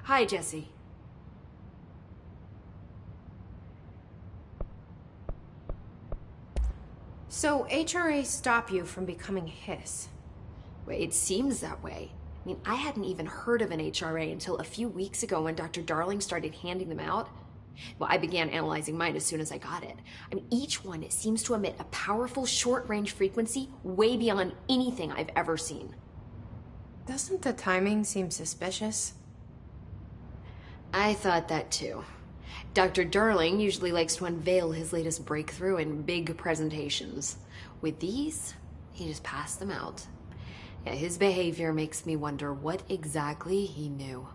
Hi, Jesse. So, HRA stop you from becoming Hiss? Well, it seems that way. I mean, I hadn't even heard of an HRA until a few weeks ago when Dr. Darling started handing them out. Well, I began analyzing mine as soon as I got it. I mean, each one seems to emit a powerful short-range frequency way beyond anything I've ever seen. Doesn't the timing seem suspicious? I thought that too. Dr. Darling usually likes to unveil his latest breakthrough in big presentations. With these, he just passed them out. Yeah, his behavior makes me wonder what exactly he knew.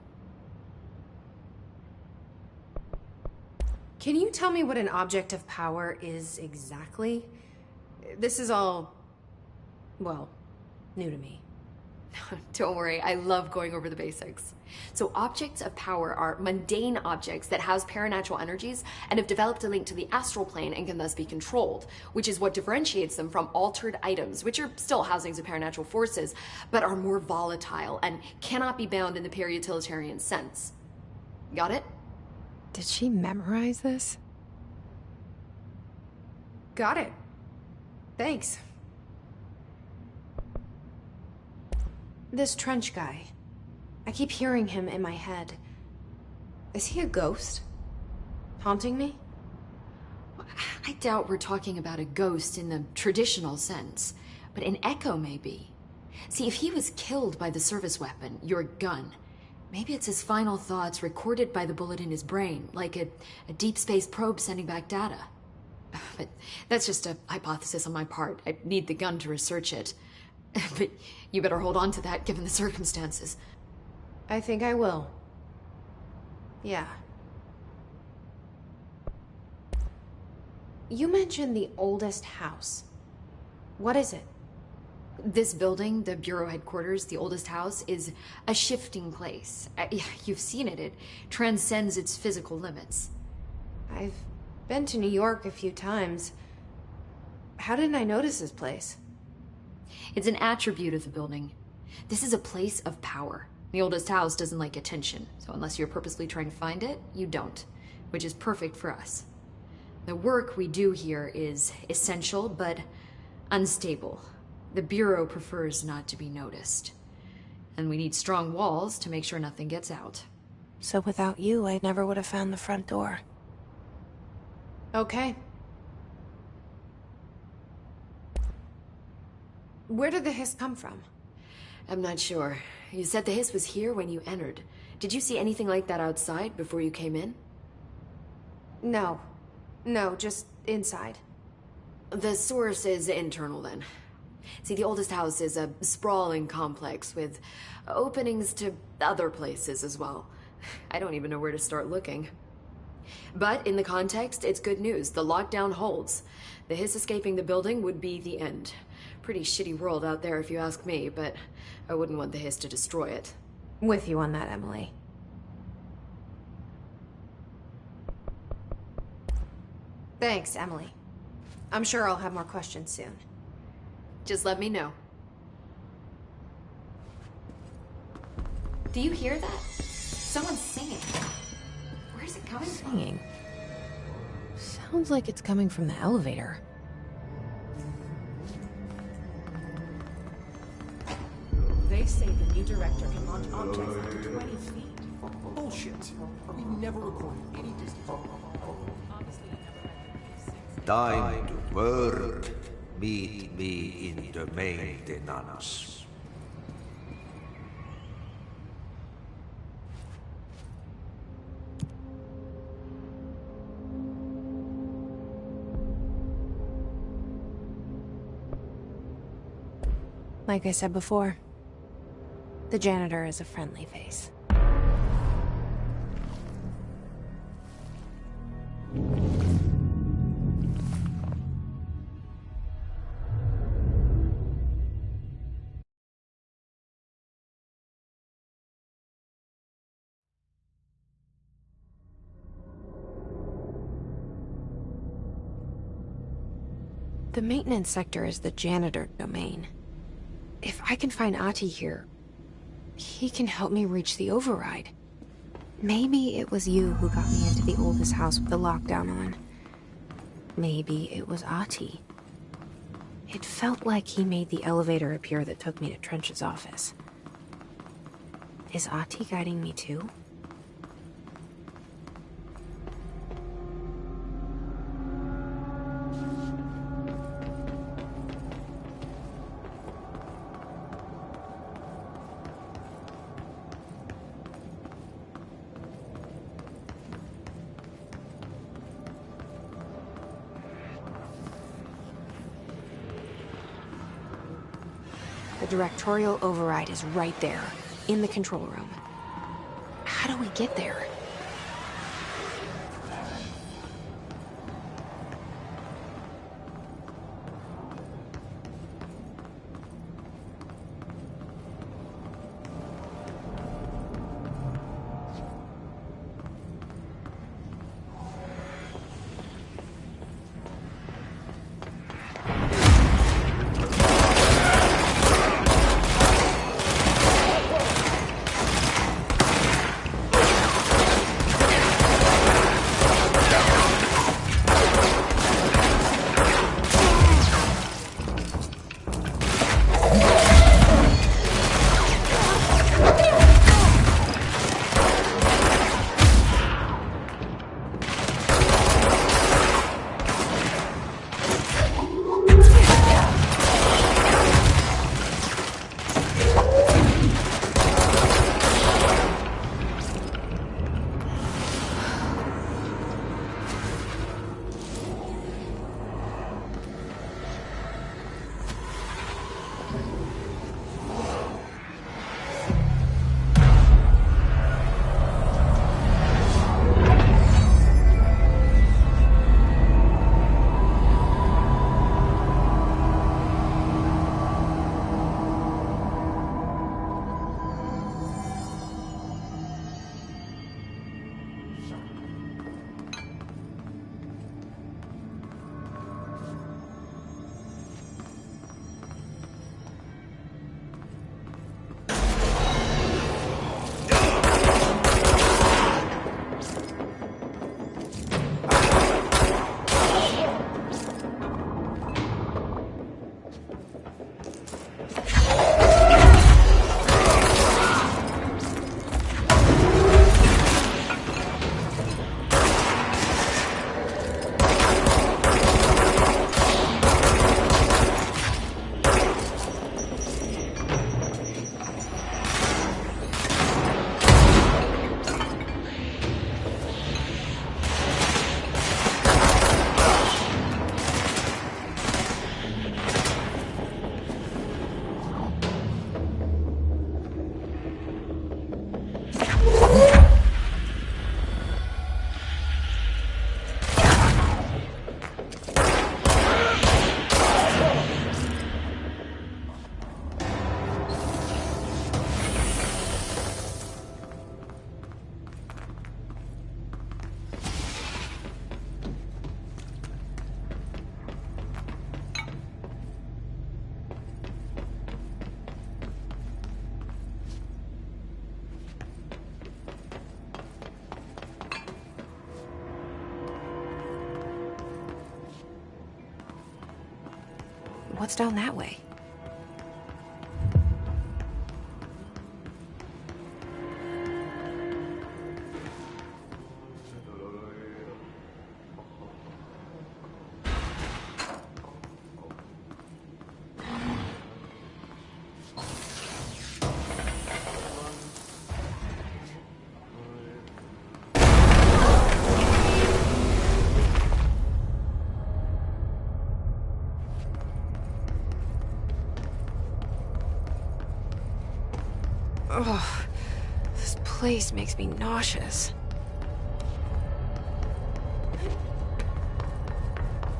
Can you tell me what an object of power is exactly? This is all, well, new to me. Don't worry, I love going over the basics. So objects of power are mundane objects that house paranatural energies and have developed a link to the astral plane and can thus be controlled, which is what differentiates them from altered items, which are still housings of paranatural forces, but are more volatile and cannot be bound in the pure utilitarian sense. Got it? Did she memorize this? Got it. Thanks. This Trench guy. I keep hearing him in my head. Is he a ghost? Haunting me? I doubt we're talking about a ghost in the traditional sense, but an echo maybe. See, if he was killed by the service weapon, your gun, maybe it's his final thoughts recorded by the bullet in his brain, like a deep space probe sending back data. But that's just a hypothesis on my part. I need the gun to research it. But you better hold on to that given the circumstances. I think I will. Yeah. You mentioned the oldest house. What is it? This building, the Bureau headquarters, the oldest house, is a shifting place. You've seen it. It transcends its physical limits. I've been to New York a few times. How didn't I notice this place? It's an attribute of the building. This is a place of power. The oldest house doesn't like attention, so unless you're purposely trying to find it, you don't, which is perfect for us. The work we do here is essential, but unstable. The Bureau prefers not to be noticed. And we need strong walls to make sure nothing gets out. So without you, I never would have found the front door. Okay. Where did the hiss come from? I'm not sure. You said the hiss was here when you entered. Did you see anything like that outside before you came in? No. No, just inside. The source is internal then. See, the oldest house is a sprawling complex with openings to other places as well. I don't even know where to start looking. But in the context, it's good news. The lockdown holds. The hiss escaping the building would be the end. Pretty shitty world out there if you ask me, but I wouldn't want the hiss to destroy it. With you on that, Emily. Thanks, Emily. I'm sure I'll have more questions soon. Just let me know. Do you hear that? Someone's singing. Where's it coming from? Singing? Sounds like it's coming from the elevator. They say the new director can launch objects up to 20 feet. Bullshit. We never recorded any distance. Honestly, I never had to be 6. Time to work. Meet me in the maintenance. Like I said before, the janitor is a friendly face. The maintenance sector is the janitor domain. If I can find Ahti here, he can help me reach the override. Maybe it was you who got me into the oldest house with the lockdown on. Maybe it was Ahti. It felt like he made the elevator appear that took me to Trench's office. Is Ahti guiding me too? The directorial override is right there, in the control room. How do we get there? What's down that way? Ugh, this place makes me nauseous.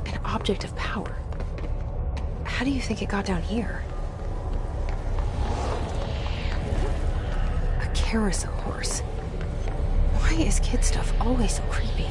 An object of power. How do you think it got down here? A carousel horse. Why is kid stuff always so creepy?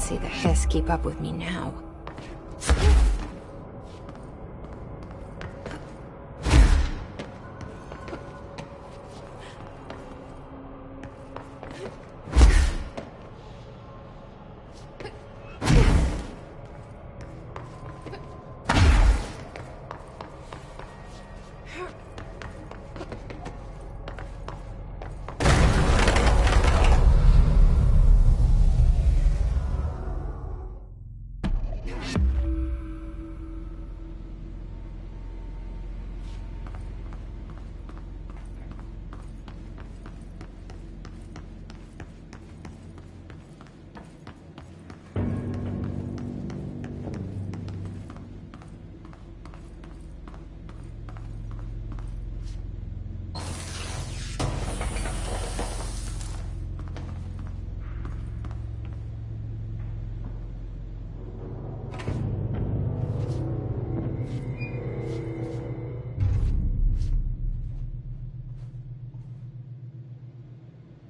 see the hiss keep up with me now.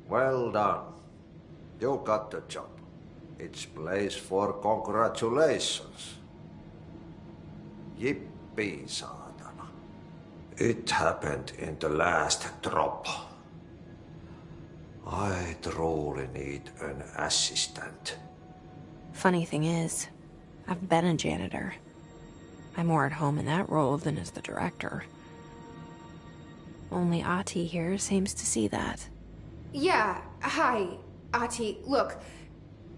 Well done. You got the job. It's place for congratulations. Yippee, saatana. It happened in the last drop. I truly need an assistant. Funny thing is, I've been a janitor. I'm more at home in that role than as the director. Only Ahti here seems to see that. Yeah, hi, Ahti. Look,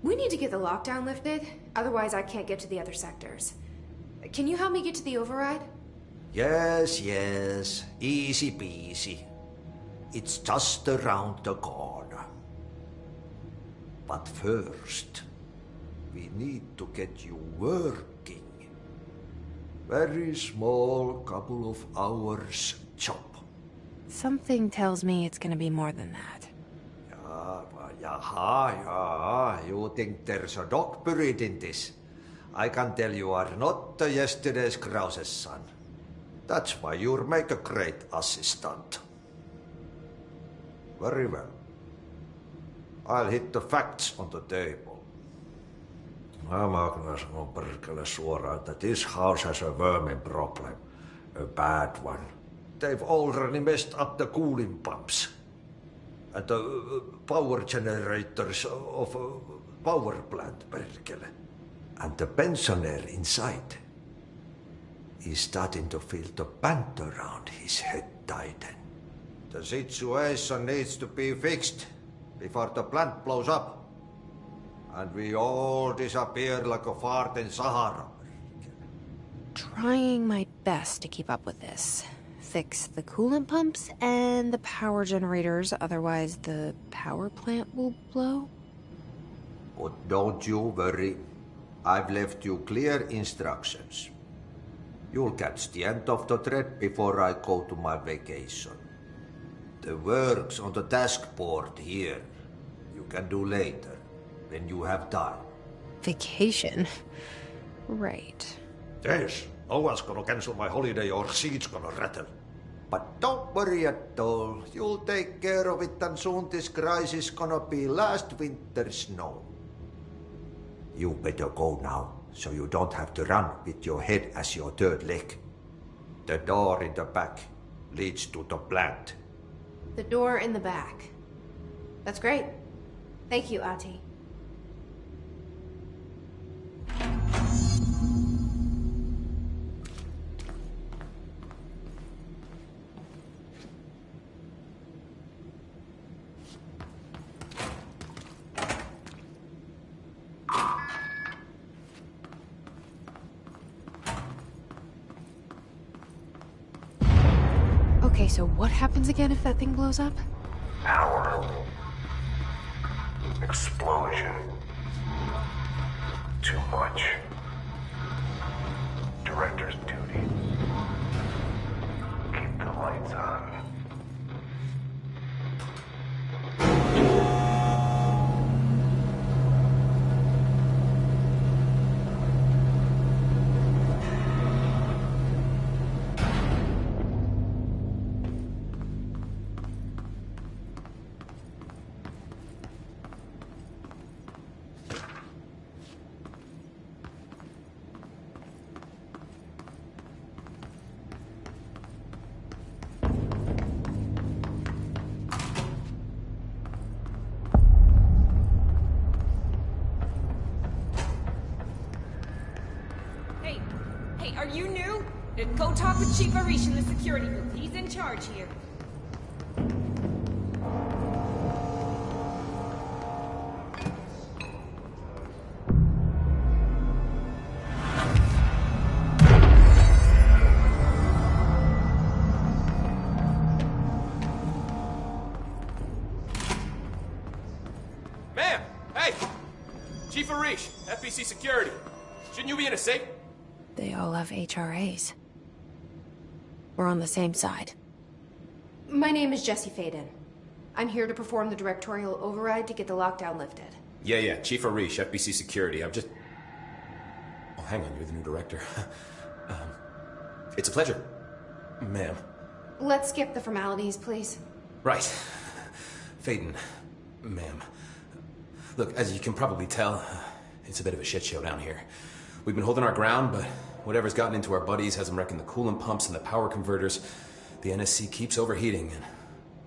we need to get the lockdown lifted, otherwise I can't get to the other sectors. Can you help me get to the override? Yes, easy peasy. It's just around the corner. But first, we need to get you working. Very small, couple of hours job. Something tells me it's gonna be more than that. Yaha, you think there's a dog buried in this? I can tell you are not yesterday's Krause's son. That's why you'll make a great assistant. Very well. I'll hit the facts on the table. Mä kyllä sanon perkele suoraan, että this house has a vermin problem. A bad one. They've already messed up the cooling pumps. And the power generators of a power plant, perkele. And the pensioner inside is starting to feel the band around his head tighten. The situation needs to be fixed before the plant blows up. And we all disappear like a fart in Sahara. Trying my best to keep up with this. Fix the coolant pumps and the power generators, otherwise the power plant will blow. But don't you worry. I've left you clear instructions. You'll catch the end of the thread before I go to my vacation. The work's on the task board here. You can do later, when you have time. Vacation? Right. Yes, no one's gonna cancel my holiday or seat's gonna rattle. But don't worry at all. You'll take care of it and soon this crisis gonna be last winter's snow. You better go now, so you don't have to run with your head as your third leg. The door in the back leads to the plant. The door in the back. That's great. Thank you, Ahti. Okay, so what happens again if that thing blows up? Power. Explosion. Too much. Director's duty. Keep the lights on. you new? Go talk with Chief Arish in the security booth. He's in charge here. Ma'am! Hey! Chief Arish, FBC Security. Shouldn't you be in a safe? They all have HRAs. We're on the same side. My name is Jesse Faden. I'm here to perform the directorial override to get the lockdown lifted. Yeah, Chief Arish, FBC Security. I'm just... Oh, hang on, you're the new director. It's a pleasure, ma'am. Let's skip the formalities, please. Right. Faden, ma'am. Look, as you can probably tell, it's a bit of a shit show down here. We've been holding our ground, but whatever's gotten into our buddies has them wrecking the coolant pumps and the power converters. The NSC keeps overheating, and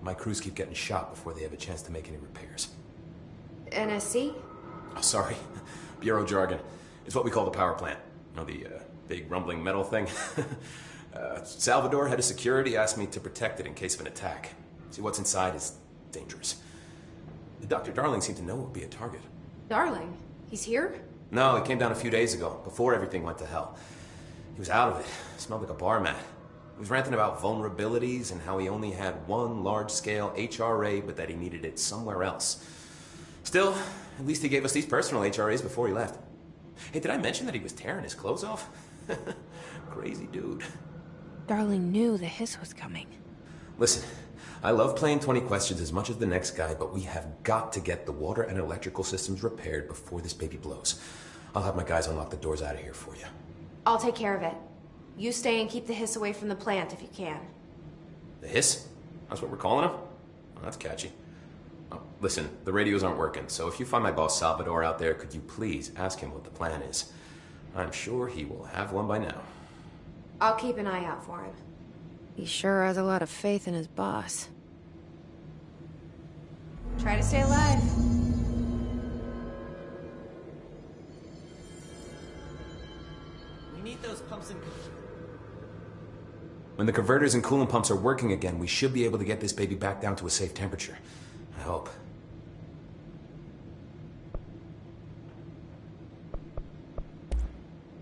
my crews keep getting shot before they have a chance to make any repairs. NSC? Oh, sorry. Bureau jargon. It's what we call the power plant. You know, the big rumbling metal thing? Salvador, head of security, asked me to protect it in case of an attack. See, what's inside is dangerous. Dr. Darling seemed to know it would be a target. Darling? He's here? No, he came down a few days ago, before everything went to hell. He was out of it. Smelled like a bar mat. He was ranting about vulnerabilities and how he only had one large-scale HRA, but that he needed it somewhere else. Still, at least he gave us these personal HRAs before he left. Hey, did I mention that he was tearing his clothes off? Crazy dude. Darling knew the hiss was coming. Listen, I love playing 20 questions as much as the next guy, but we have got to get the water and electrical systems repaired before this baby blows. I'll have my guys unlock the doors out of here for you. I'll take care of it. You stay and keep the hiss away from the plant if you can. The hiss? That's what we're calling him? Oh, that's catchy. Oh, listen, the radios aren't working, so if you find my boss Salvador out there, could you please ask him what the plan is? I'm sure he will have one by now. I'll keep an eye out for him. He sure has a lot of faith in his boss. Try to stay alive. We need those pumps and... When the converters and coolant pumps are working again, we should be able to get this baby back down to a safe temperature. I hope.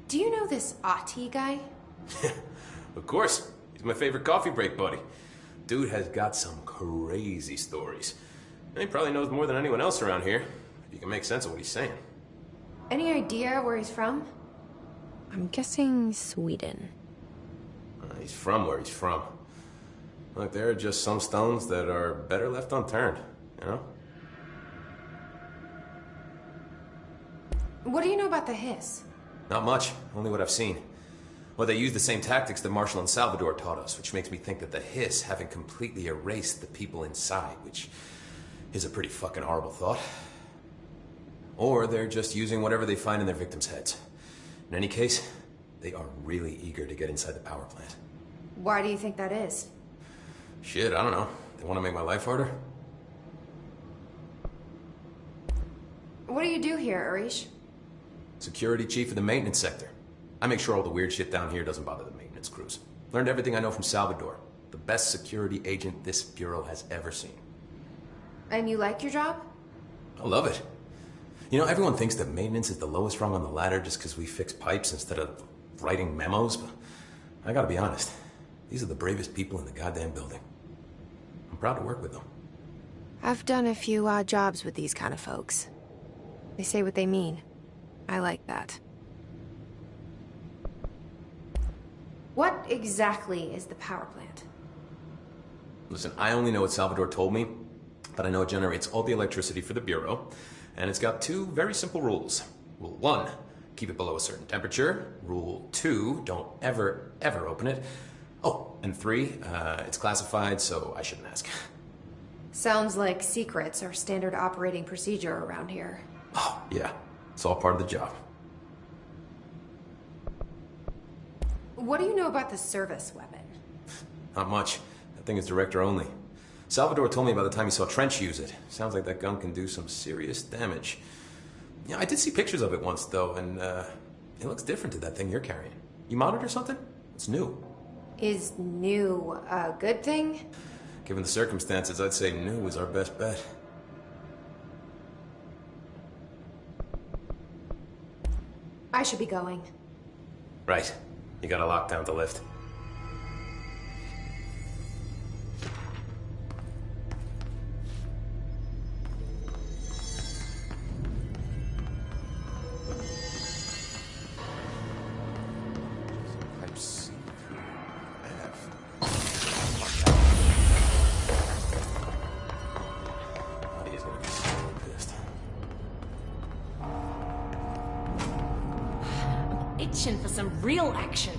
Do you know this Ati guy? Of course. He's my favorite coffee break buddy. Dude has got some crazy stories. And he probably knows more than anyone else around here, if you can make sense of what he's saying. Any idea where he's from? I'm guessing Sweden. He's from where he's from. Look, there are just some stones that are better left unturned, you know? What do you know about the hiss? Not much, only what I've seen. Well, they use the same tactics that Marshall and Salvador taught us, which makes me think that the hiss haven't completely erased the people inside, which is a pretty fucking horrible thought. Or they're just using whatever they find in their victims' heads. In any case, they are really eager to get inside the power plant. Why do you think that is? Shit, I don't know. They want to make my life harder? What do you do here, Arish? Security chief of the maintenance sector. I make sure all the weird shit down here doesn't bother the maintenance crews. Learned everything I know from Salvador, the best security agent this bureau has ever seen. And you like your job? I love it. You know, everyone thinks that maintenance is the lowest rung on the ladder just because we fix pipes instead of writing memos, but I gotta be honest, these are the bravest people in the goddamn building. I'm proud to work with them. I've done a few odd jobs with these kind of folks. They say what they mean. I like that. What exactly is the power plant? Listen, I only know what Salvador told me, but I know it generates all the electricity for the Bureau, and it's got two very simple rules. Rule 1, keep it below a certain temperature. Rule 2, don't ever, ever open it. Oh, and 3, it's classified, so I shouldn't ask. Sounds like secrets are standard operating procedure around here. Oh, yeah, it's all part of the job. What do you know about the service weapon? Not much. That thing is director only. Salvador told me by the time he saw Trench use it. Sounds like that gun can do some serious damage. Yeah, I did see pictures of it once, though, and it looks different to that thing you're carrying. You monitor something? It's new. Is new a good thing? Given the circumstances, I'd say new is our best bet. I should be going. Right. You gotta lock down the lift. Type C F. He's gonna be so pissed. Itching for some real action.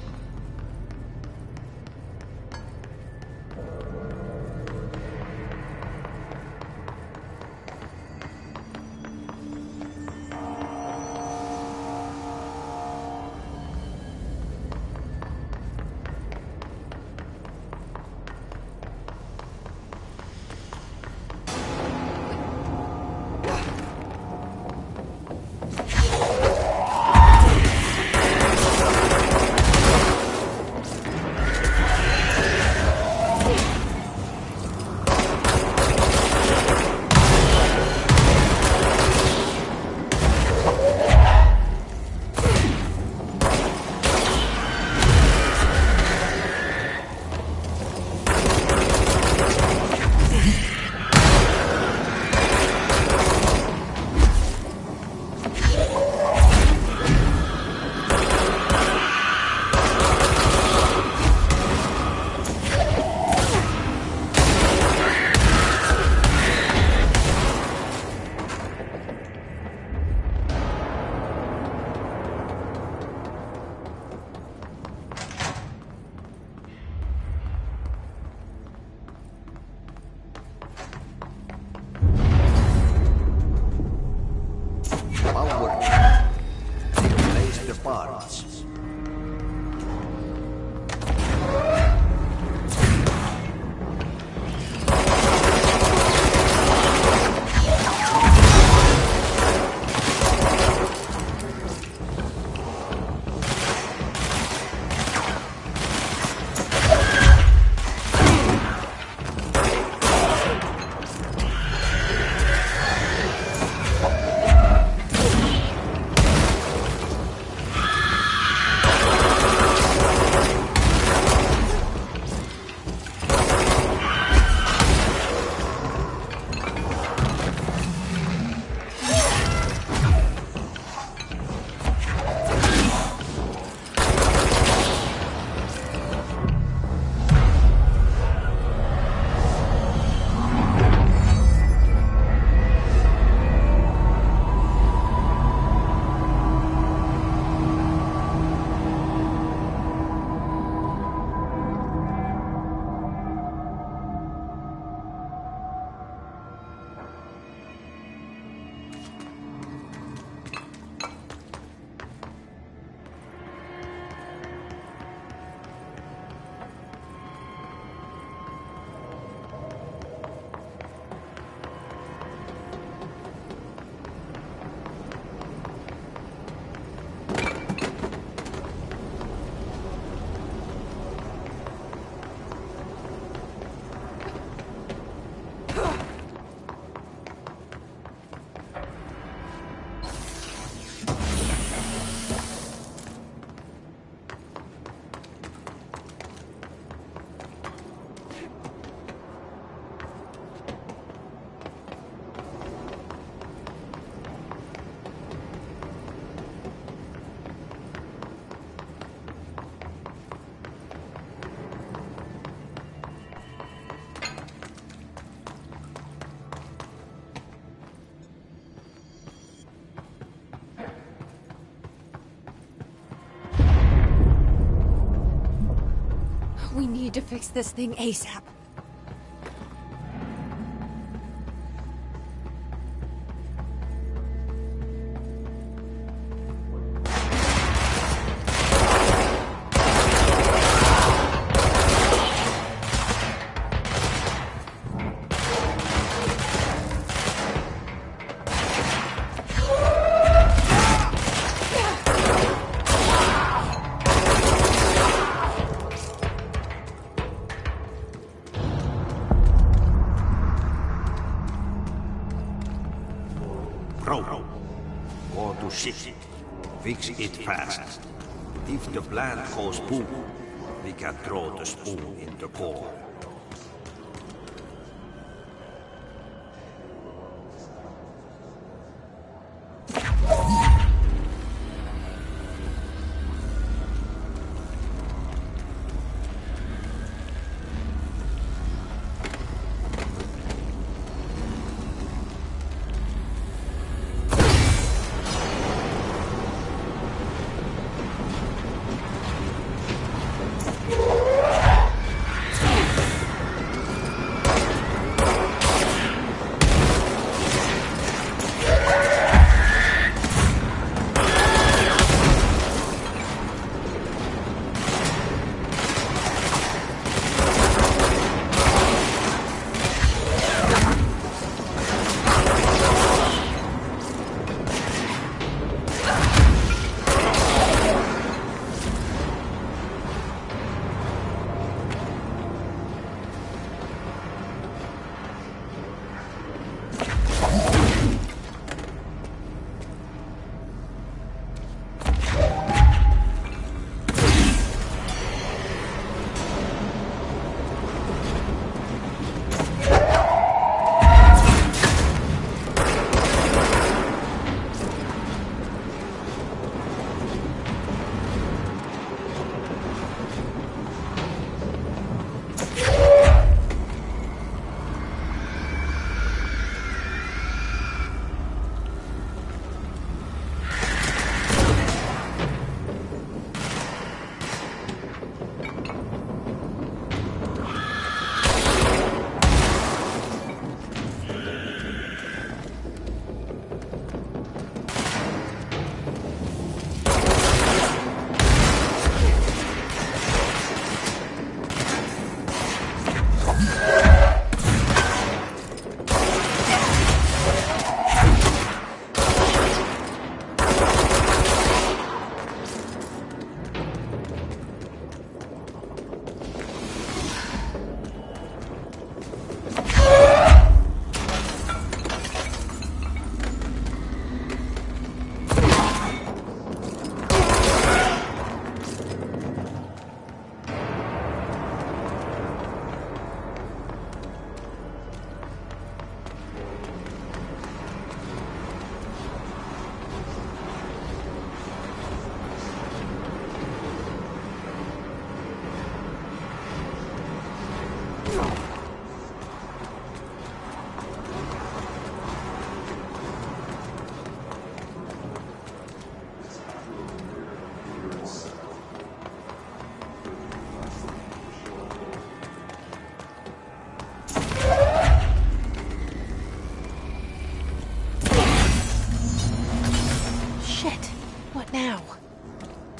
We need to fix this thing ASAP. tomorrow. Go to ship. Fix it fast. If the plant goes boom, we can throw the spoon in the core.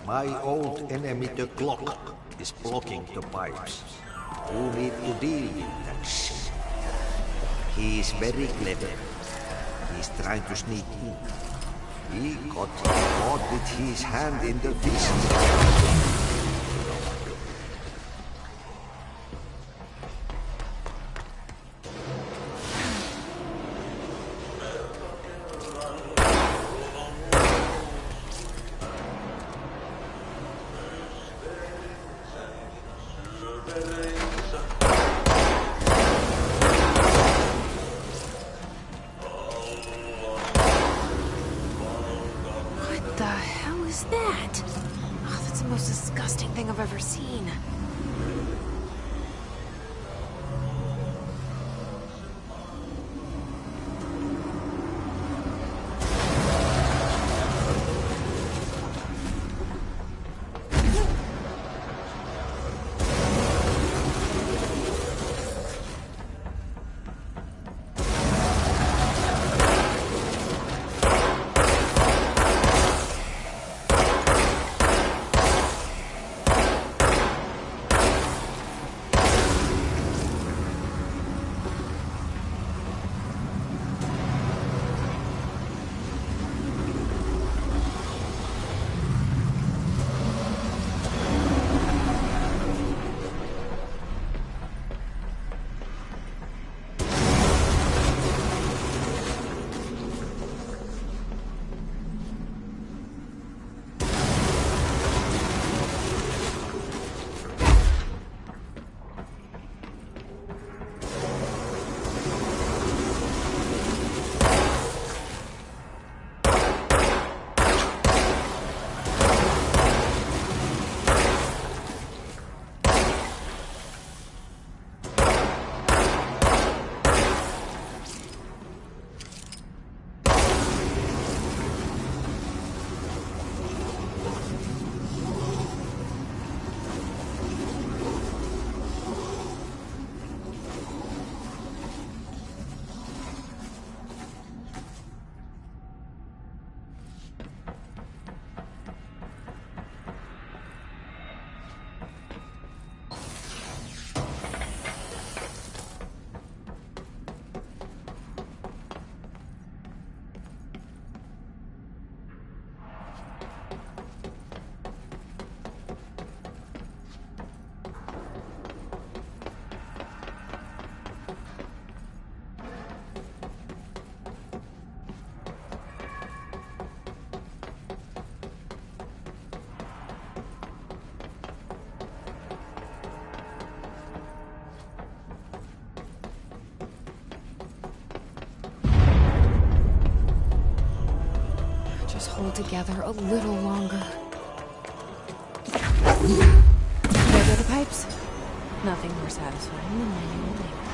My old enemy, the clock, is blocking the pipes. You need to deal with that shit. He is very clever. He's trying to sneak in. He got caught with his hand in the fist. I've ever seen. just hold together a little longer. There go the pipes. Nothing more satisfying than manual labor.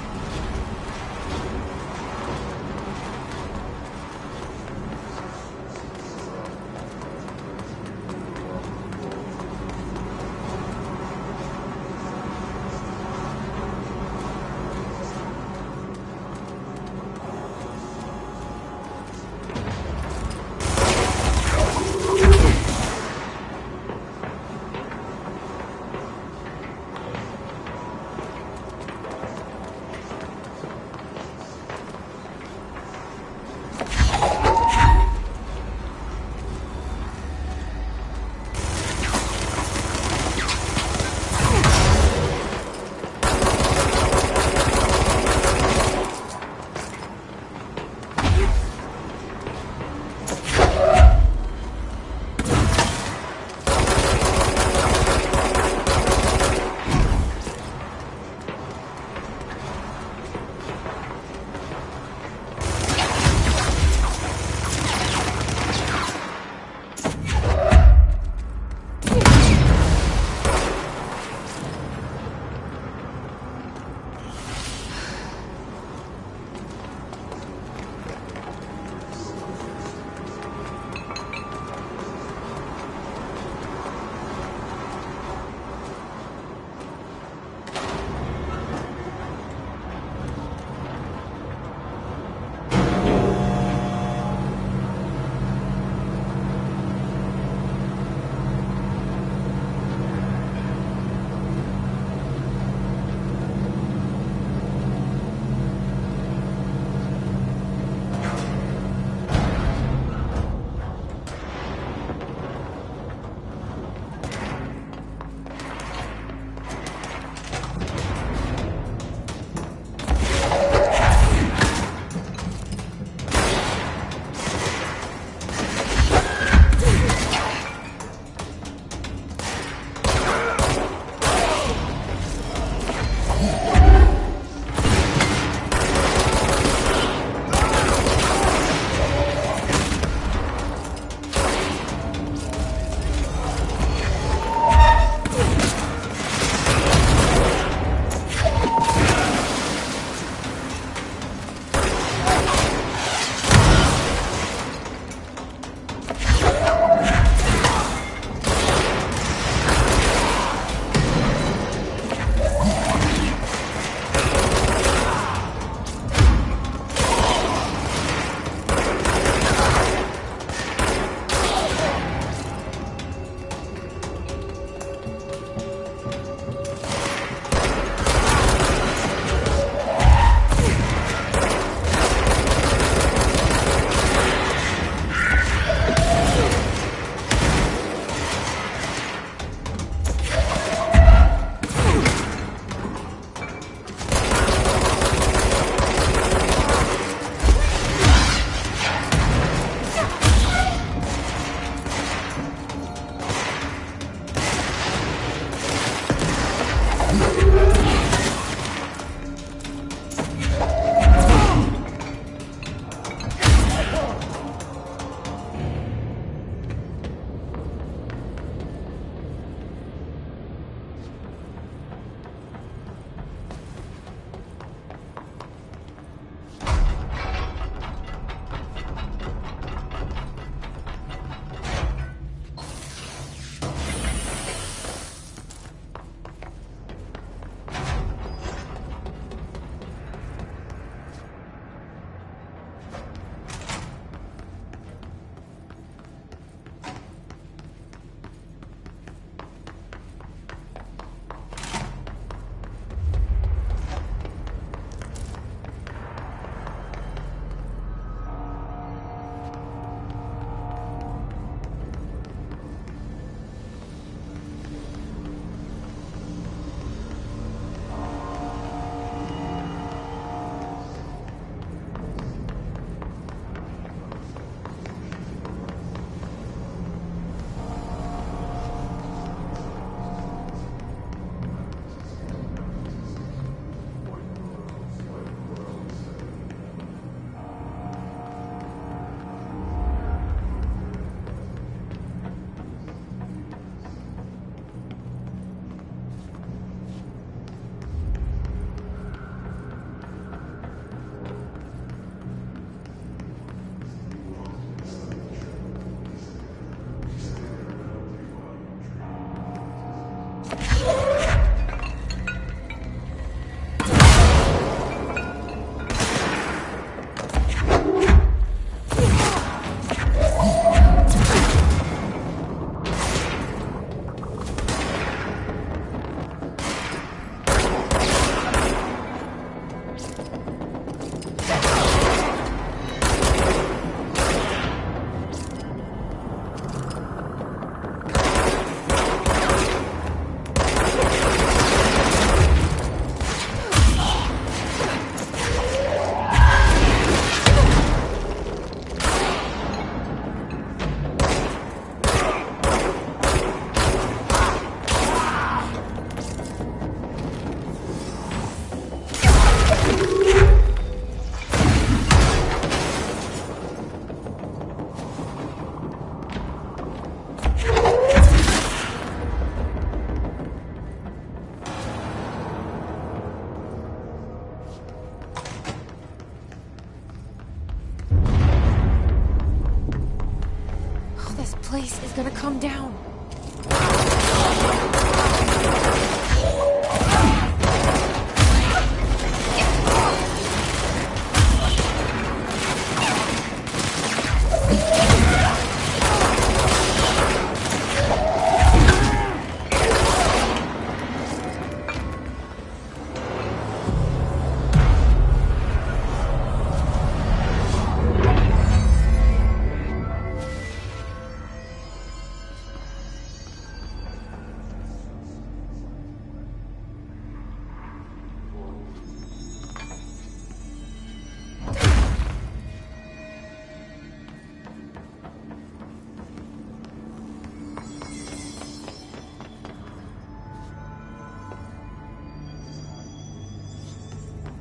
This place is gonna come down.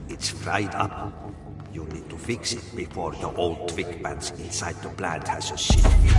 It's fried up. You need to fix it before the old twig pants inside the plant has a shit fit.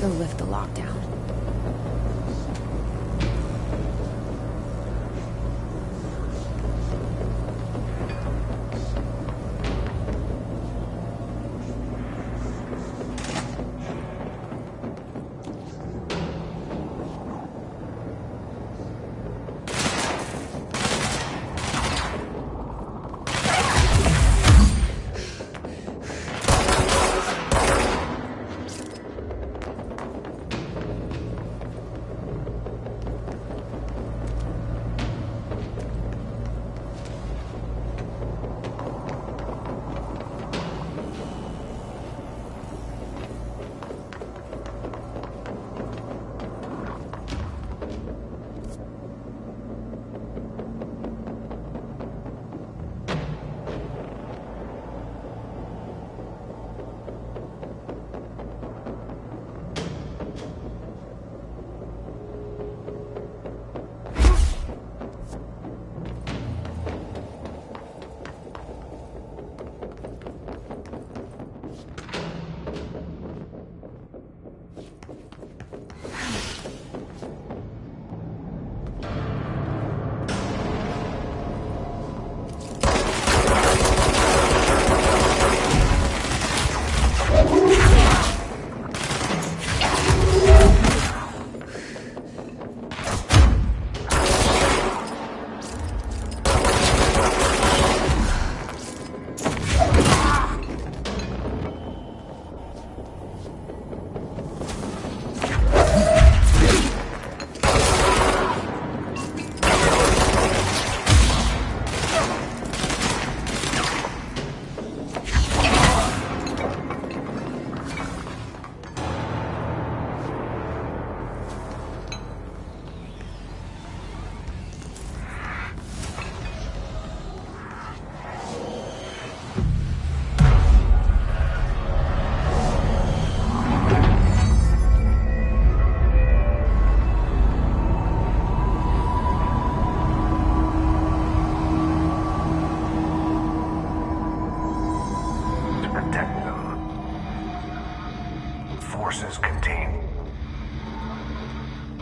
Go lift the lockdown.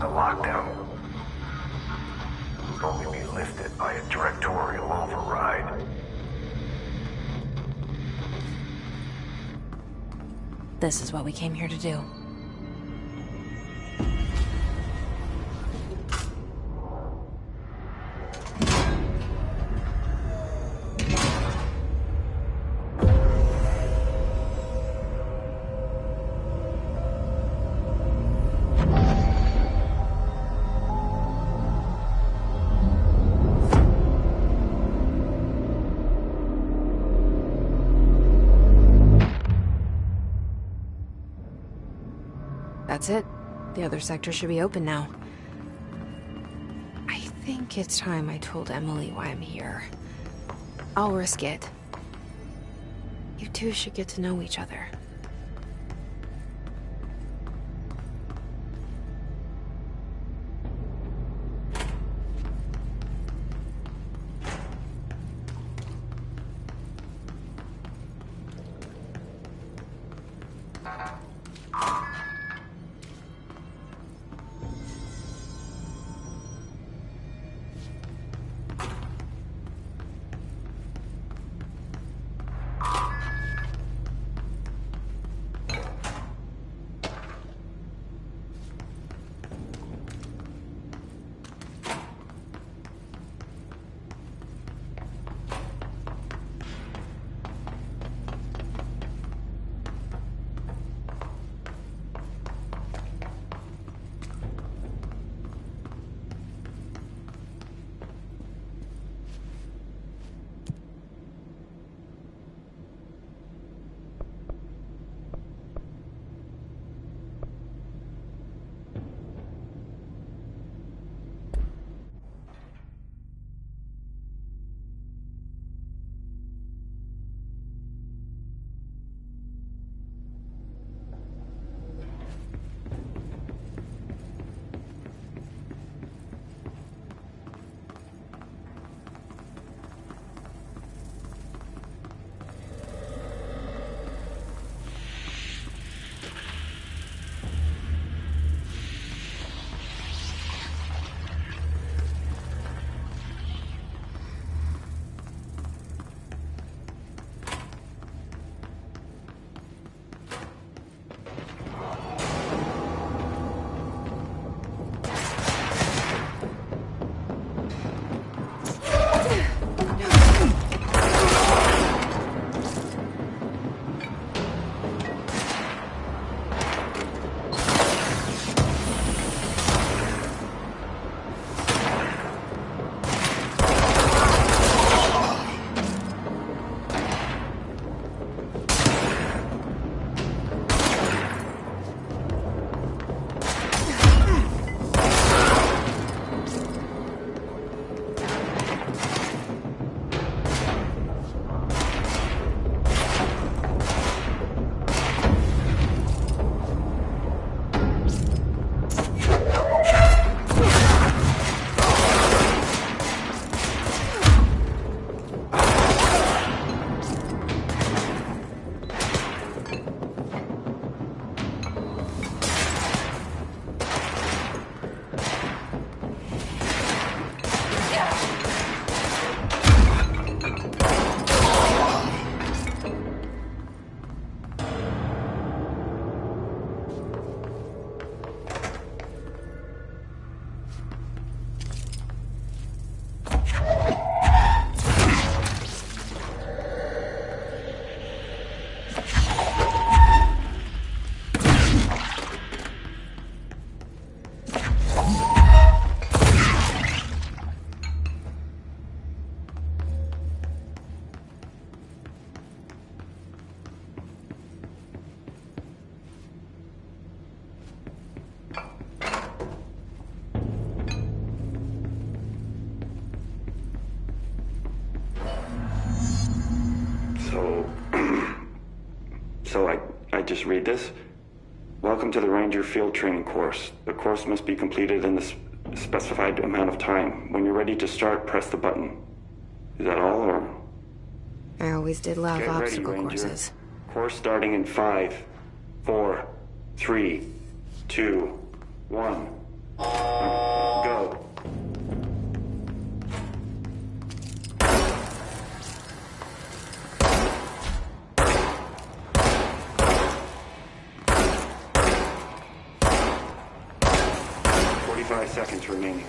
The lockdown will only be lifted by a directorial override. This is what we came here to do. That's it. The other sector should be open now. I think it's time I told Emily why I'm here. I'll risk it. You two should get to know each other. I just read this. Welcome to the Ranger Field Training course. The course must be completed in the specified amount of time. When you're ready to start, press the button. Is that all, or? I always did love Get ready, obstacle Ranger. courses. Course starting in 5, 4, 3, 2, 1. Go. Five seconds remaining.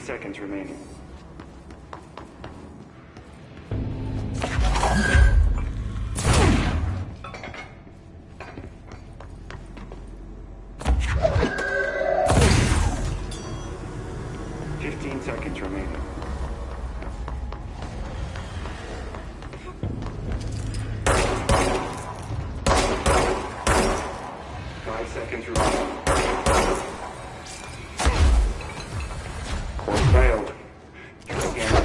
Seconds remaining. Seconds remaining. 5 seconds remaining. Course failed. Try again.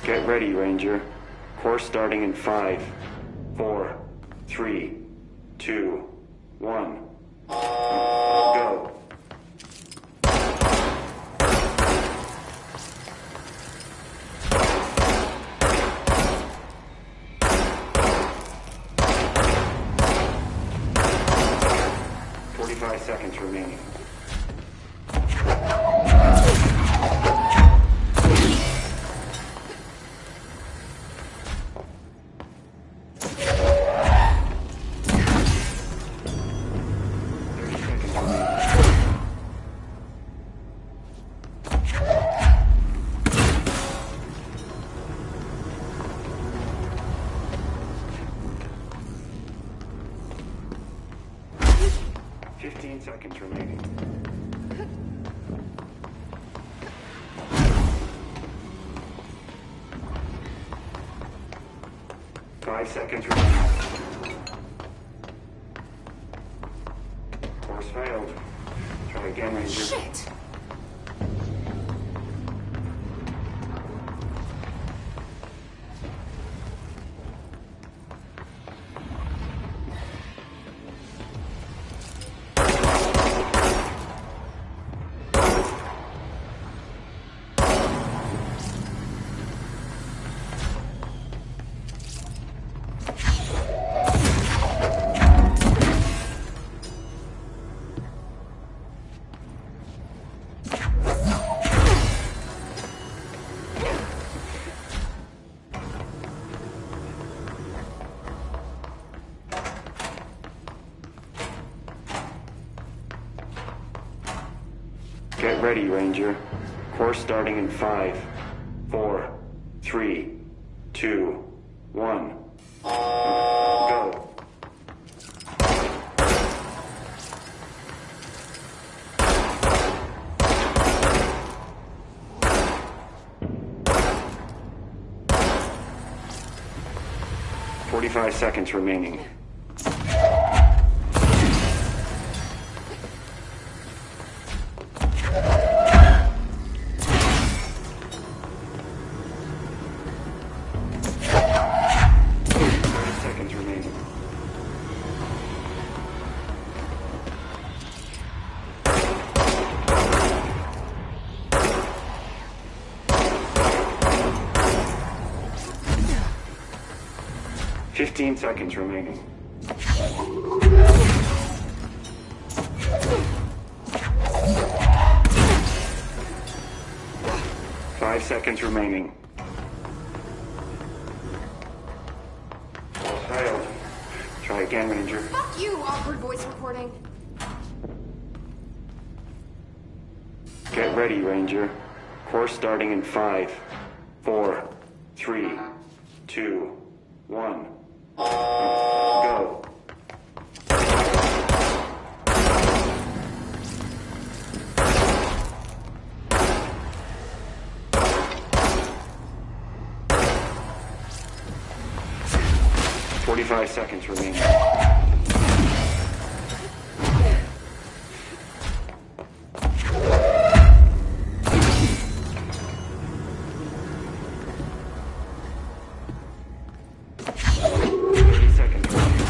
Get ready, Ranger. Course starting in 5, 4, 3, 2, 1. Go. Seconds remaining. Seconds remaining. 5 seconds remaining. Course failed. Try again, Ranger. Shit! Get ready, Ranger. Course starting in 5, 4, 3, 2, 1. Go. "45 seconds remaining. 15 seconds remaining. 5 seconds remaining. Failed. Try again, Ranger. Fuck you, awkward voice recording. Get ready, Ranger. Course starting in 5, 4, 3, 2, 1. Go. "45 seconds remaining." 30 seconds remaining.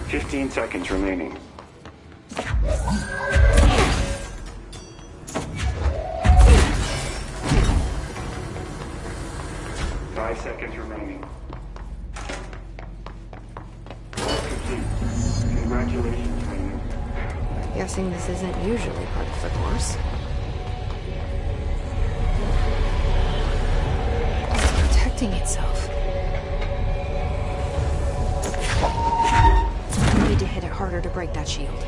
15 seconds remaining. 5 seconds remaining. Complete. Congratulations, Ranger. Guessing this isn't usually part of the course. It's protecting itself. I need to hit it harder to break that shield.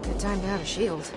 Good time to have a shield.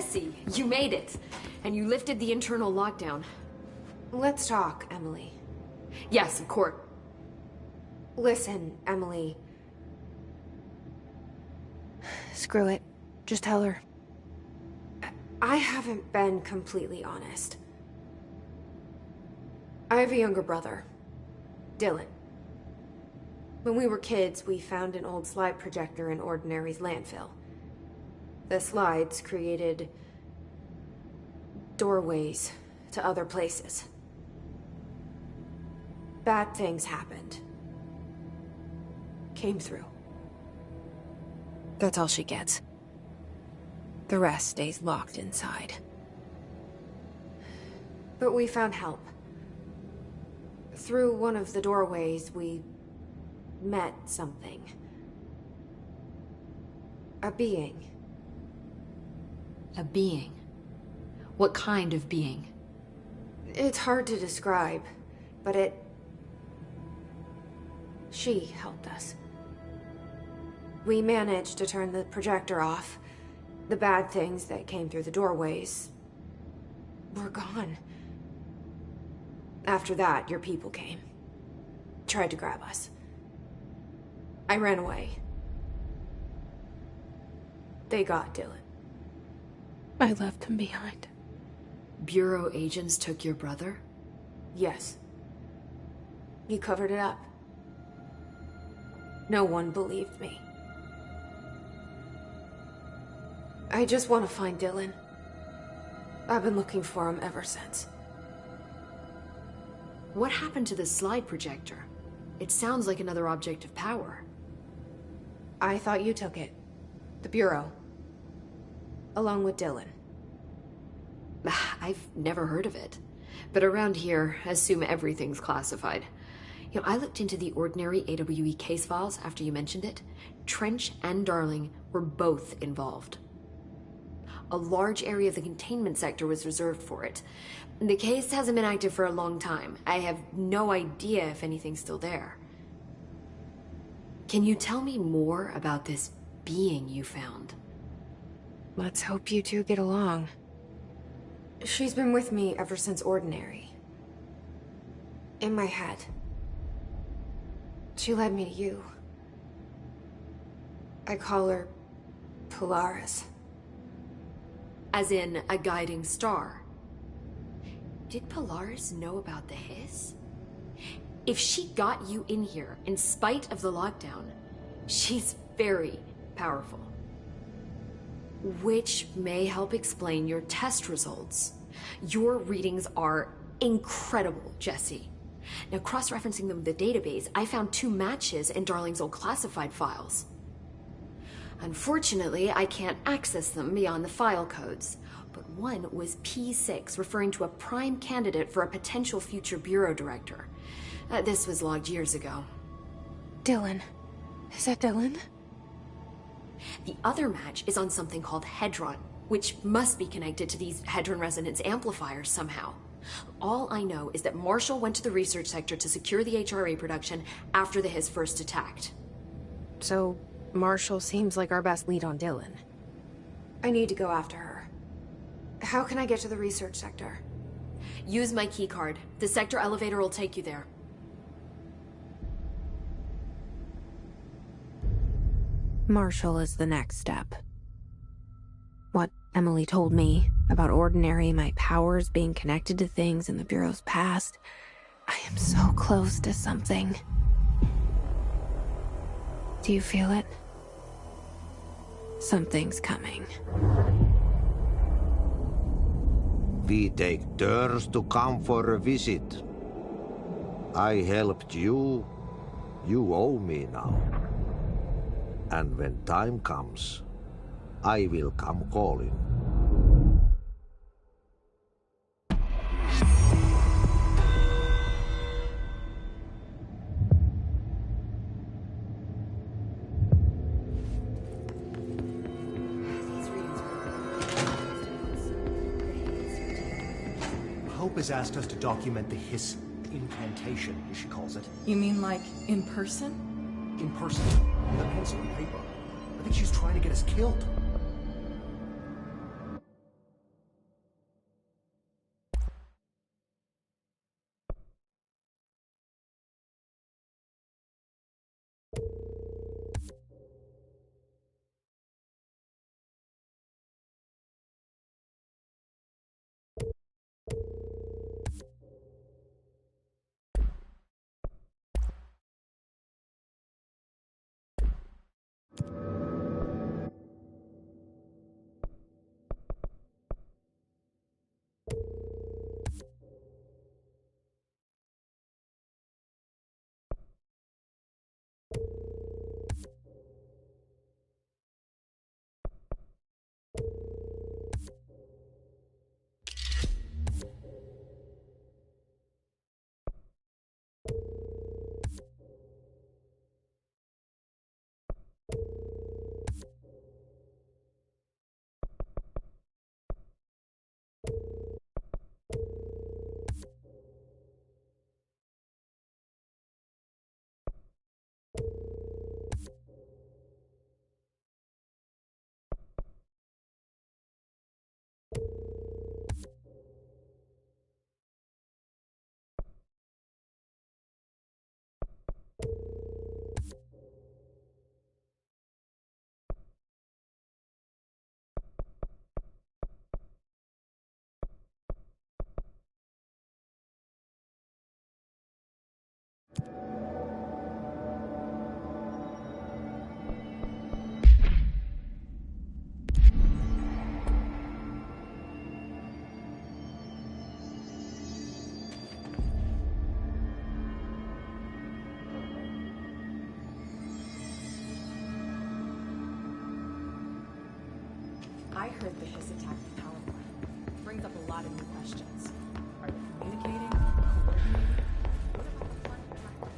Jesse, you made it. And you lifted the internal lockdown. Let's talk, Emily. Yes, of course. Listen, Emily. Screw it. Just tell her. I haven't been completely honest. I have a younger brother, Dylan. When we were kids, we found an old slide projector in Ordinary's landfill. The slides created doorways to other places. Bad things happened. Came through. That's all she gets. The rest stays locked inside. But we found help. Through one of the doorways, we met something. A being. A being? What kind of being? It's hard to describe, but she helped us. We managed to turn the projector off. The bad things that came through the doorways were gone. After that, your people came. Tried to grab us. I ran away. They got Dylan. I left him behind. Bureau agents took your brother? Yes. You covered it up. No one believed me. I just want to find Dylan. I've been looking for him ever since. What happened to the slide projector? It sounds like another object of power. I thought you took it. The Bureau. Along with Dylan. I've never heard of it. But around here, assume everything's classified. You know, I looked into the Ordinary AWE case files after you mentioned it. Trench and Darling were both involved. A large area of the containment sector was reserved for it. The case hasn't been active for a long time. I have no idea if anything's still there. Can you tell me more about this being you found? Let's hope you two get along. She's been with me ever since Ordinary. In my head. She led me to you. I call her Polaris. As in a guiding star. Did Polaris know about the hiss? If she got you in here in spite of the lockdown, she's very powerful. Which may help explain your test results. Your readings are incredible, Jesse. Now, cross-referencing them with the database, I found 2 matches in Darling's old classified files. Unfortunately, I can't access them beyond the file codes, but one was P6, referring to a prime candidate for a potential future bureau director. This was logged years ago. Dylan. Is that Dylan? The other match is on something called Hedron, which must be connected to these Hedron resonance amplifiers somehow. All I know is that Marshall went to the research sector to secure the HRA production after the hiss first attacked. So, Marshall seems like our best lead on Dylan. I need to go after her. How can I get to the research sector? Use my keycard. The sector elevator will take you there. Marshall is the next step. What Emily told me about Ordinary, my powers being connected to things in the Bureau's past. I am so close to something. Do you feel it? Something's coming. We take turns to come for a visit. I helped you. You owe me now. And when time comes, I will come calling. Hope has asked us to document the hiss incantation, as she calls it. You mean like in person? In person, with a pencil and paper. I think she's trying to get us killed. heard the hiss attack the power plant. Brings up a lot of new questions. Are they communicating? Coordinating? What about the plant director?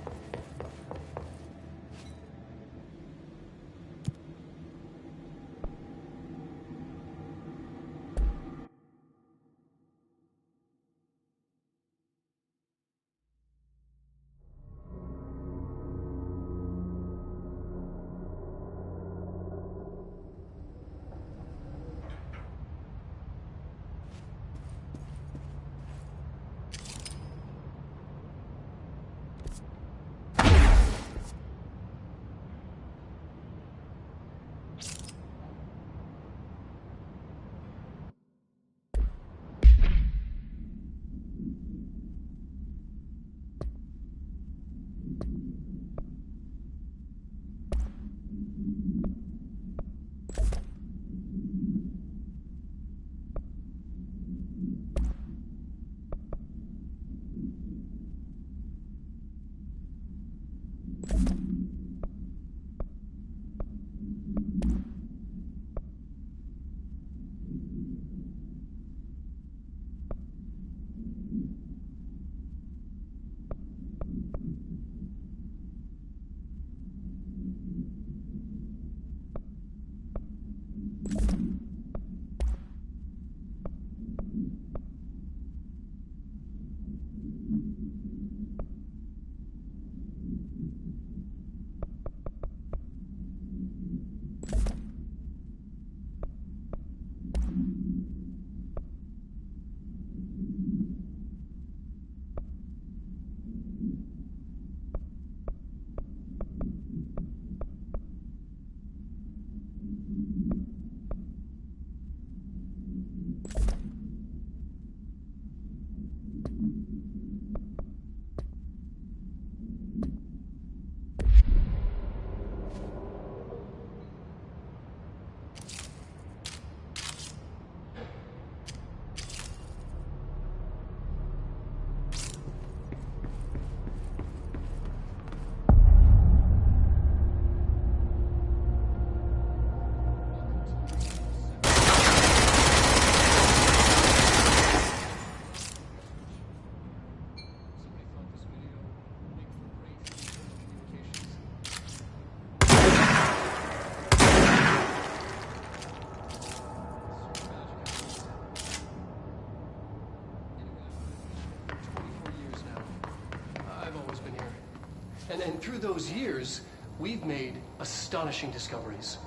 And through those years, we've made astonishing discoveries,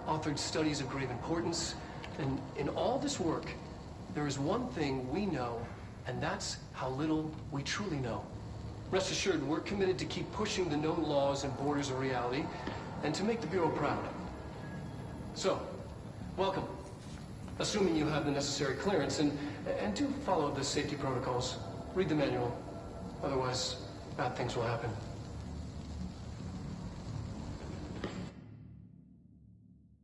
authored studies of grave importance, and in all this work, there is one thing we know, and that's how little we truly know. Rest assured, we're committed to keep pushing the known laws and borders of reality, and to make the Bureau proud. So, welcome. Assuming you have the necessary clearance, and do follow the safety protocols. Read the manual. Otherwise, bad things will happen.